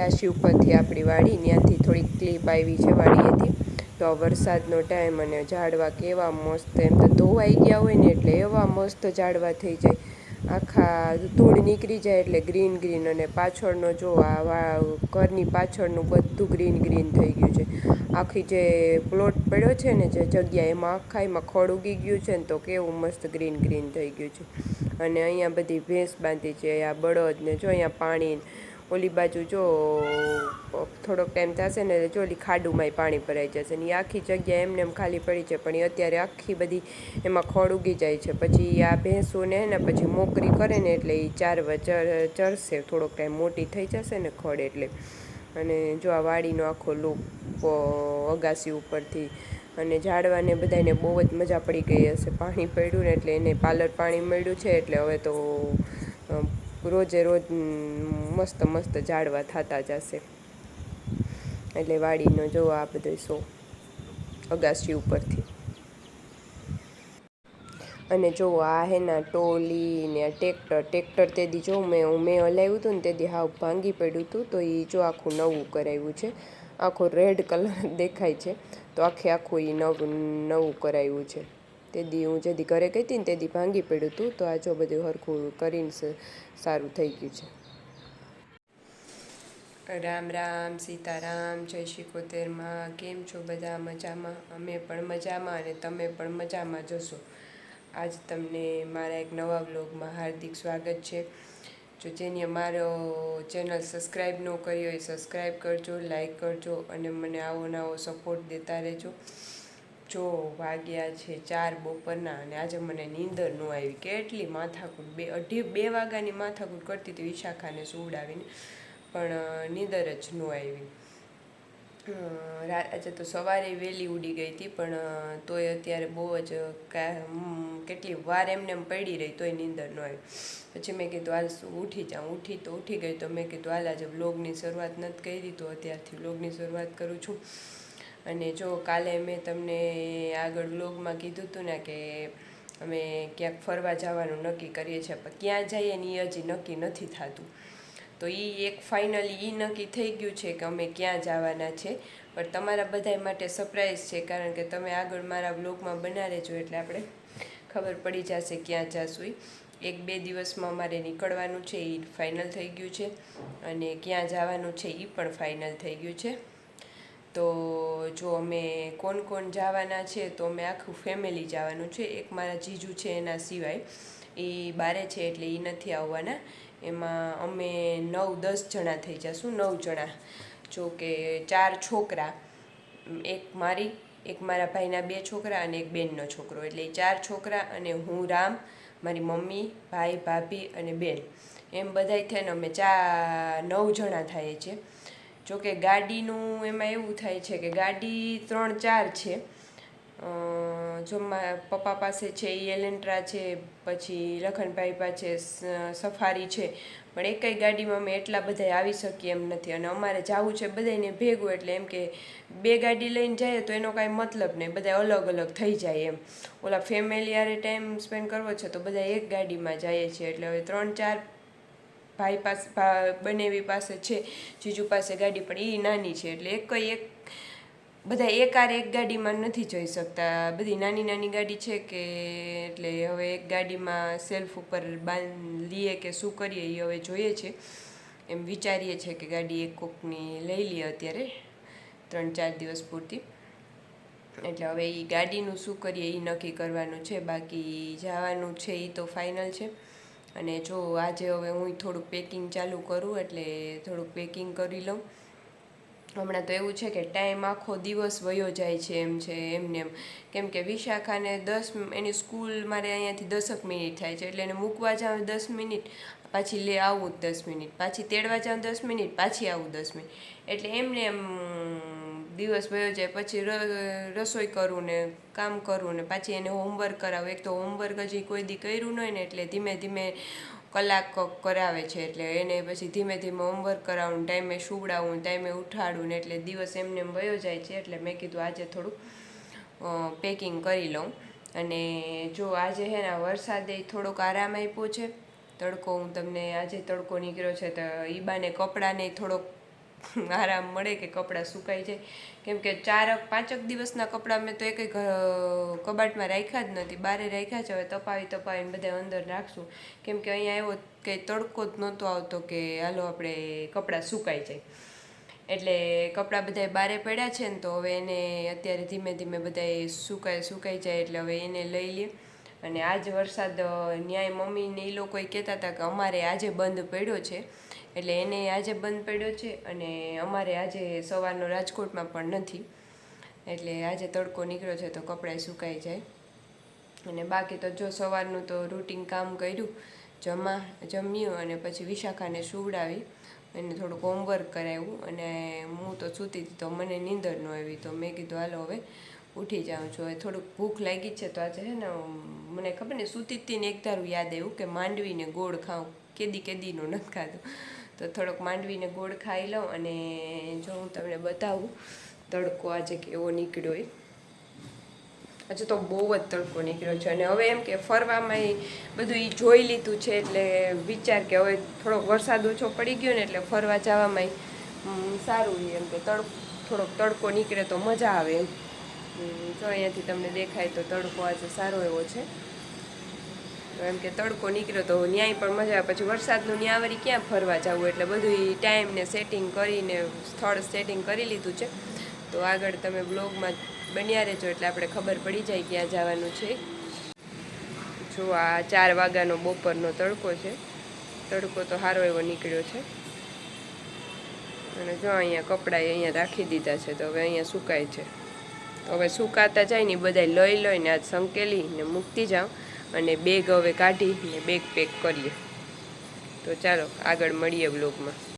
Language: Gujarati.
અગાશી ઉપરથી આપણી વાડી ત્યાંથી થોડીક ક્લિપ આવી છે વાડીએથી. તો વરસાદનો ટાઈમ અને ઝાડવા કેવા મસ્ત, એમ તો ધોવાઈ ગયા હોય ને એટલે એવા મસ્ત ઝાડવા થઈ જાય, આખા ધૂળ નીકળી જાય એટલે ગ્રીન ગ્રીન. અને પાછળનો જો આ ઘરની પાછળનું બધું ગ્રીન ગ્રીન થઈ ગયું છે. આખી જે પ્લોટ પડ્યો છે ને જે જગ્યા, એમાં આખામાં ખડ ઉગી ગયું છે ને, તો કેવું મસ્ત ગ્રીન ગ્રીન થઈ ગયું છે. અને અહીંયા બધી ભેંસ બાંધી છે, આ બળદ ને જો અહીંયા પાણી. ઓલી બાજુ જો થોડોક ટાઈમ થશે ને જો ઓલી ખાડુંમાંય પાણી ભરાઈ જશે ને, એ આખી જગ્યા એમને એમ ખાલી પડી છે. પણ એ અત્યારે આખી બધી એમાં ખડ ઉગી જાય છે. પછી આ ભેંસોને ને પછી મોકરી કરે ને એટલે એ ચરશે, થોડોક ટાઈમ મોટી થઈ જશે ને ખડ એટલે. અને જો આ વાડીનો આખો લુક અગાસી ઉપરથી. અને ઝાડવાને બધાને બહુ જ મજા પડી ગઈ હશે, પાણી પડ્યું ને એટલે એને પાલર પાણી મળ્યું છે. એટલે હવે તો રોજે રોજ મસ્ત મસ્ત ઝાડવા થતા જશે. એટલે વાડીનો જો આ બધો શો અગાસી ઉપરથી. અને જો આ હે ને ટોલી ને ટ્રેક્ટર તેદી જો મેં હલાવ્યું હતું ને તેદી હાવ ભાંગી પડ્યું હતું. તો એ જો આખું નવું કરાવ્યું છે, આખું રેડ કલર દેખાય છે. તો આખું એ નવું કરાવ્યું છે. તેદી હું જેદી ઘરે ગઈ હતી ને તેદી ભાંગી પડ્યું હતું. તો આ જો બધું હરખું કરીને સારું થઈ ગયું છે. રામ રામ, સીતારામ, જય શિકોતેરમાં. કેમ છો બધા? મજામાં? અમે પણ મજામાં અને તમે પણ મજામાં જશો. આજ તમને મારા એક નવા વ્લોગમાં હાર્દિક સ્વાગત છે. જો જેને મારો ચેનલ સબસ્ક્રાઈબ ન કરી હોય સબસ્ક્રાઈબ કરજો, લાઈક કરજો અને મને આવો નવો સપોર્ટ દેતા રહેજો. જો વાગ્યા છે 4 બપોરના અને આજે મને નીંદર ન આવી. કેટલી માથાકૂટ, 2 વાગ્યાની માથાકૂટ કરતી હતી વિશાખાને સુવડાવીને, પણ નીંદર જ ન આવી. આજે તો સવારે વહેલી ઉડી ગઈ હતી, પણ તોય અત્યારે બહુ જ કેટલી વાર એમને એમ પડી રહી તોય નીંદર ન આવી. પછી મેં કીધું હાલ ઉઠી જાઉં. ઉઠી ગઈ. તો મેં કીધું હાલ આજે વ્લોગની શરૂઆત નથી કરી, તો અત્યારથી વ્લોગની શરૂઆત કરું છું. અને જો કાલે મેં તમને આગળ વ્લોગમાં કીધું હતું ને કે અમે ક્યાંક ફરવા જવાનું નક્કી કરીએ છીએ, પણ ક્યાં જઈએ ને એ હજી નક્કી નથી થતું. તો એ એક ફાઇનલી નક્કી થઈ ગયું છે કે અમે ક્યાં જવાના છે. પણ તમારા બધા માટે સરપ્રાઈઝ છે, કારણ કે તમે આગળ મારા વ્લોગમાં બના રહેજો એટલે આપણે ખબર પડી જશે ક્યાં જશું. 1-2 દિવસમાં અમારે નીકળવાનું છે, એ ફાઇનલ થઈ ગયું છે. અને ક્યાં જવાનું છે એ પણ ફાઇનલ થઈ ગયું છે. તો જો અમે કોણ જવાના છે, તો અમે આખું ફેમિલી જવાનું છે. એક મારા જીજુ છે એના સિવાય, એ બારે છે એટલે એ નથી આવવાના. એમાં અમે 9-10 જણા થઈ જશું. 9 જણા. જો કે 4 છોકરા, એક મારા ભાઈના 2 છોકરા અને એક બેનનો છોકરો, એટલે 4 છોકરા અને હું, રામ, મારી મમ્મી, ભાઈ, ભાભી અને બેન, એમ બધાય થઈને અમે 9 જણા થઈએ છીએ. જોકે ગાડીનું એમાં એવું થાય છે કે ગાડી 3-4 છે. જો મારા પપ્પા પાસે છે એ એલેન્ટ્રા છે, પછી લખનભાઈ પાસે સફારી છે. પણ એકઈ ગાડીમાં અમે એટલા બધા આવી શકીએ એમ નથી. અને અમારે જવું છે બધાને ભેગું, એટલે એમ કે 2 ગાડી લઈને જઈએ તો એનો કાંઈ મતલબ નહીં, બધા અલગ અલગ થઈ જાય એમ. ઓલા ફેમિલી હારે ટાઈમ સ્પેન્ડ કરવો છે તો બધા એક ગાડીમાં જઈએ છીએ. એટલે હવે 3-4 ભાઈ પાસે, બંનેવી પાસે છે, જીજુ પાસે ગાડી, પણ એ નાની છે એટલે બધા એક ગાડીમાં નથી જઈ શકતા. બધી નાની નાની ગાડી છે કે એટલે હવે એક ગાડીમાં સેલ્ફ ઉપર લઈએ કે શું કરીએ એ હવે જોઈએ છે. એમ વિચારીએ છીએ કે ગાડી એક કોકની લઈ લઈએ અત્યારે 3-4 દિવસ પૂરતી. એટલે હવે એ ગાડીનું શું કરીએ એ નક્કી કરવાનું છે. બાકી જવાનું છે એ તો ફાઇનલ છે. અને જો આજે હવે હું થોડુંક પેકિંગ ચાલુ કરું, એટલે થોડુંક પેકિંગ કરી લઉં. હમણાં તો એવું છે કે ટાઈમ આખો દિવસ વયો જાય છે એમને એમ. કેમ કે વિશાખાને એની સ્કૂલ મારે અહીંયાથી 10 મિનિટ થાય છે, એટલે એને મૂકવા જાઉં 10 મિનિટ, પાછી આવું 10 મિનિટ, પાછી તેડવા જાઉં 10 મિનિટ, પાછી આવું 10 મિનિટ, એટલે એમને એમ દિવસ વયો જાય. પછી રસોઈ કરું ને કામ કરું ને પાછી એને હોમવર્ક કરાવું. એક તો હોમવર્ક હજી કોઈ દી કર્યું ન હોય ને એટલે ધીમે ધીમે કલાક કરાવે છે. એટલે એને પછી ધીમે ધીમે હોમવર્ક કરાવું, ટાઈમે સુવડાવું, ટાઈમે ઉઠાડું ને, એટલે દિવસ એમને એમ વયો જાય છે. એટલે મેં કીધું આજે થોડુંક પેકિંગ કરી લઉં. અને જો આજે હે ને વરસાદે થોડોક આરામ આપ્યો છે. તડકો, હું તમને આજે તડકો નીકળ્યો છે તો ઈ બાને કપડાને થોડોક આરામ મળે કે કપડાં સુકાઈ જાય. કેમ કે 4-5 દિવસના કપડાં મેં તો એક કબાટમાં રાખ્યા જ નથી, બારે રાખ્યા છે. હવે તપાવીને બધા અંદર રાખશું. કેમ કે અહીંયા આવ્યો કે તડકો જ નહોતો આવતો કે હાલો આપણે કપડાં સુકાઈ જાય. એટલે કપડાં બધા બારે પડ્યા છે ને, તો હવે એને અત્યારે ધીમે ધીમે બધા સુકાઈ જાય એટલે હવે એને લઈ લે. અને આજ વરસાદ ન્યાય મમ્મીને એ લોકો કહેતા હતા કે અમારે આજે બંધ પડ્યો છે, એટલે એને આજે બંધ પડ્યો છે. અને અમારે આજે સવારનો રાજકોટમાં પણ નથી, એટલે આજે તડકો નીકળ્યો છે તો કપડાં સુકાઈ જાય. અને બાકી તો જો સવારનું તો રૂટિન કામ કર્યું, જમ્યું અને પછી વિશાખાને સુવડાવી, એને થોડુંક હોમવર્ક કરાવ્યું. અને હું તો સૂતી હતી તો મને નીંદર ન આવી, તો મેં કીધું હાલો હવે ઉઠી જાઉં છું. હવે થોડુંક ભૂખ લાગી છે તો આજે છે ને મને ખબર ને સૂતી હતી ને એક ધારું યાદ આવ્યું કે માંડવીને ગોળ ખાઉં, કેદીનું નથી ખાધું, તો થોડોક માંડવીને ગોળ ખાઈ લઉં. અને જો હું તમને બતાવું તડકો આજે કેવો નીકળ્યો હોય. આજે તો બહુ જ તડકો નીકળ્યો છે. અને હવે એમ કે ફરવામાં બધું એ જોઈ લીધું છે, એટલે વિચાર કે હવે થોડોક વરસાદ ઓછો પડી ગયો ને એટલે ફરવા જવામાં સારું એમ કે થોડોક તડકો નીકળે તો મજા આવે એમ. જો અહીંયાથી તમને દેખાય તો તડકો આજે સારો એવો છે. તો એમ કે તડકો નીકળ્યો તો ન્યાય પણ મજા આવે. પછી વરસાદનું ન્યા વળી ક્યાં ફરવા જવું, એટલે બધું ટાઈમને સેટિંગ કરીને સ્થળ સેટિંગ કરી લીધું છે. તો આગળ તમે બ્લોગમાં બન્યા રહેજો એટલે આપણે ખબર પડી જાય ક્યાં જવાનું છે. જો આ 4 વાગ્યાનો બપોરનો તડકો છે. તડકો તો સારો એવો નીકળ્યો છે. અને જો અહીંયા કપડાં અહીંયા રાખી દીધા છે, તો હવે અહીંયા સુકાય છે. તો હવે સુકાતા જાય ને બધા લઈને આજ સંકેલીને મૂકતી જાઉં. અને બેગ હવે કાઢીને બેગ પેક કરીએ. તો ચાલો આગળ મળીએ બ્લોગમાં.